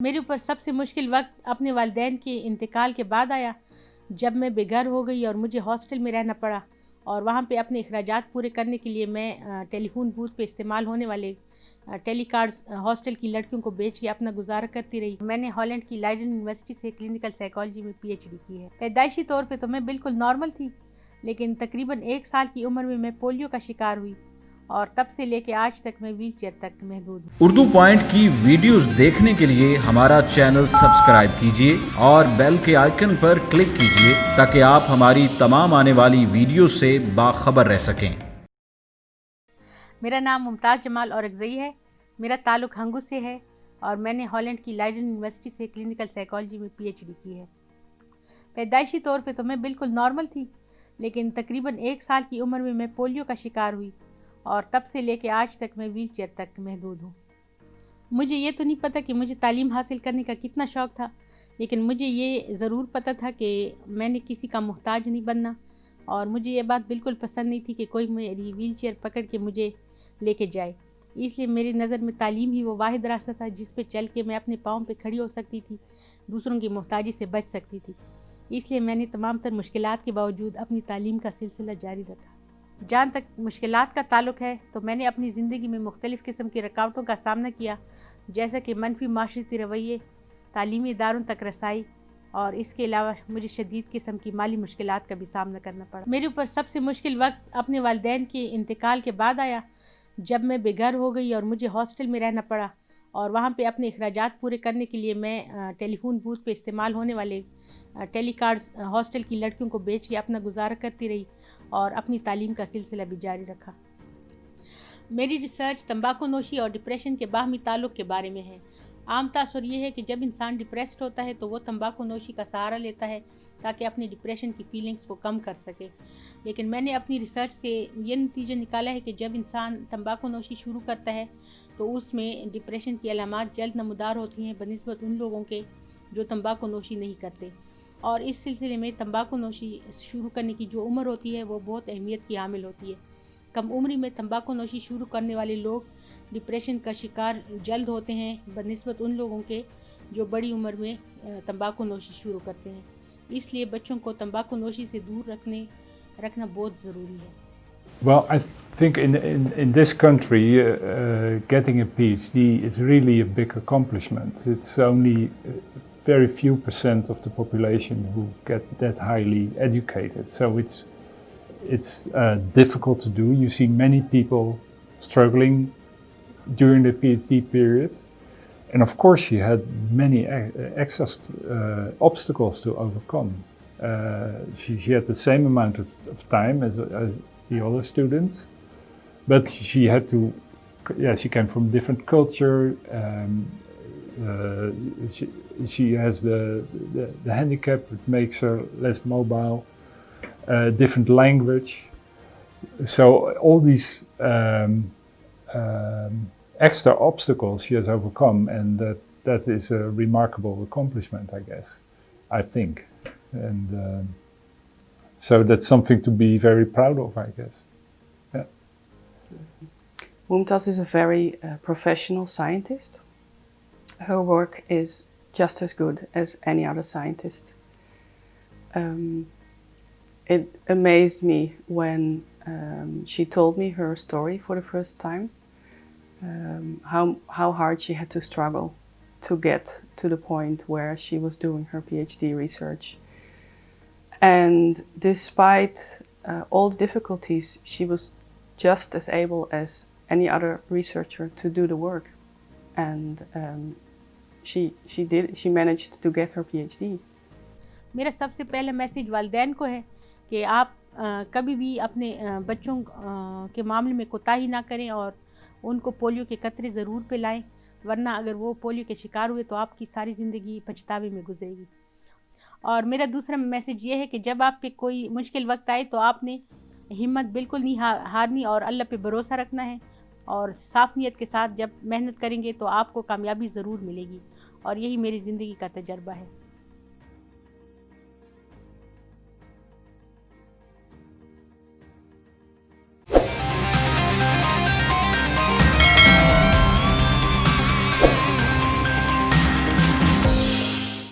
میرے اوپر سب سے مشکل وقت اپنے والدین کے انتقال کے بعد آیا، جب میں بے گھر ہو گئی اور مجھے ہاسٹل میں رہنا پڑا، اور وہاں پہ اپنے اخراجات پورے کرنے کے لیے میں ٹیلی فون بوتھ پہ استعمال ہونے والے ٹیلی کارڈز ہاسٹل کی لڑکیوں کو بیچ کے اپنا گزارا کرتی رہی۔ میں نے ہالینڈ کی لائڈن یونیورسٹی سے کلینکل سائیکالوجی میں پی ایچ ڈی کی ہے۔ پیدائشی طور پہ تو میں بالکل نارمل تھی، لیکن تقریباً 1 سال کی عمر میں میں پولیو کا شکار ہوئی، اور تب سے لے کے آج تک میں ویل چیئر تک محدود ہوں۔ اردو پوائنٹ کی ویڈیوز دیکھنے کے لیے ہمارا چینل سبسکرائب کیجیے اور بیل کے آئیکن پر کلک کیجیے تاکہ آپ ہماری تمام آنے والی ویڈیوز سے باخبر رہ سکیں۔ میرا نام ممتاز جمال اورکزئی ہے، میرا تعلق ہنگو سے ہے، اور میں نے ہالینڈ کی لائڈن یونیورسٹی سے کلینکل سائیکالوجی میں پی ایچ ڈی کی ہے۔ پیدائشی طور پہ تو میں بالکل نارمل تھی، لیکن تقریباً 1 سال کی عمر میں میں پولیو کا شکار ہوئی، اور تب سے لے کے آج تک میں ویل چیئر تک محدود ہوں۔ مجھے یہ تو نہیں پتہ کہ مجھے تعلیم حاصل کرنے کا کتنا شوق تھا، لیکن مجھے یہ ضرور پتہ تھا کہ میں نے کسی کا محتاج نہیں بننا، اور مجھے یہ بات بالکل پسند نہیں تھی کہ کوئی میری ویل چیئر پکڑ کے مجھے لے کے جائے۔ اس لیے میری نظر میں تعلیم ہی وہ واحد راستہ تھا جس پہ چل کے میں اپنے پاؤں پہ کھڑی ہو سکتی تھی، دوسروں کی محتاجی سے بچ سکتی تھی۔ اس لیے میں نے تمام تر مشکلات کے باوجود اپنی تعلیم کا سلسلہ جاری رکھا۔ جہاں تک مشکلات کا تعلق ہے تو میں نے اپنی زندگی میں مختلف قسم کی رکاوٹوں کا سامنا کیا، جیسا کہ منفی معاشرتی رویے، تعلیمی اداروں تک رسائی، اور اس کے علاوہ مجھے شدید قسم کی مالی مشکلات کا بھی سامنا کرنا پڑا۔ میرے اوپر سب سے مشکل وقت اپنے والدین کے انتقال کے بعد آیا، جب میں بے گھر ہو گئی اور مجھے ہاسٹل میں رہنا پڑا، اور وہاں پہ اپنے اخراجات پورے کرنے کے لیے میں ٹیلی فون بوتھ پہ استعمال ہونے والے ٹیلی کارڈز ہاسٹل کی لڑکیوں کو بیچ کے اپنا گزارا کرتی رہی، اور اپنی تعلیم کا سلسلہ بھی جاری رکھا۔ میری ریسرچ تمباکو نوشی اور ڈپریشن کے باہمی تعلق کے بارے میں ہے۔ عام تاثر یہ ہے کہ جب انسان ڈپریسڈ ہوتا ہے تو وہ تمباکو نوشی کا سہارا لیتا ہے تاکہ اپنی ڈپریشن کی فیلنگز کو کم کر سکے، لیکن میں نے اپنی ریسرچ سے یہ نتیجہ نکالا ہے کہ جب انسان تمباکو نوشی شروع کرتا ہے تو اس میں ڈپریشن کی علامات جلد نمودار ہوتی ہیں بنسبت ان لوگوں کے جو تمباکو نوشی نہیں کرتے، اور اس سلسلے میں تمباکو نوشی شروع کرنے کی جو عمر ہوتی ہے وہ بہت اہمیت کی حامل ہوتی ہے۔ کم عمری میں تمباکو نوشی شروع کرنے والے لوگ ڈپریشن کا شکار جلد ہوتے ہیں بنسبت ان لوگوں کے جو بڑی عمر میں تمباکو نوشی شروع کرتے ہیں۔ اس لیے بچوں کو تمباکو نوشی سے دور رکھنا بہت ضروری ہے۔ Well, I think in this country, getting a PhD is really a big accomplishment. It's only very few % of the population who get that highly educated. So it's difficult to do. You see many people struggling during the PhD period. And of course, she had many extra obstacles to overcome. She had the same amount of time as the other students, but she had to, she came from different culture. She has the handicap that makes her less mobile, different language. So all these extra obstacles she has overcome, and that is a remarkable accomplishment, I guess, I think. And so that's something to be very proud of, I guess. Yeah. Mumtaz is a very professional scientist. Her work is just as good as any other scientist. It amazed me when she told me her story for the first time, how hard she had to struggle to get to the point where she was doing her PhD research. And despite all the difficulties, she was just as able as any other researcher to do the work. And she managed to get her PhD. میرا سب سے پہلا message والدین کو ہے کہ آپ کبھی بھی اپنے بچوں کے معاملے میں کوتاہی نہ کریں، اور ان کو پولیو کے قطرے ضرور پلائیں، ورنہ اگر وہ پولیو کے شکار ہوئے تو آپ کی ساری زندگی پچھتاوے میں گزرے گی۔ اور میرا دوسرا میسیج یہ ہے کہ جب آپ پہ کوئی مشکل وقت آئے تو آپ نے ہمت بالکل نہیں ہارنی، اور اللہ پہ بھروسہ رکھنا ہے، اور صاف نیت کے ساتھ جب محنت کریں گے تو آپ کو کامیابی ضرور ملے گی، اور یہی میری زندگی کا تجربہ ہے۔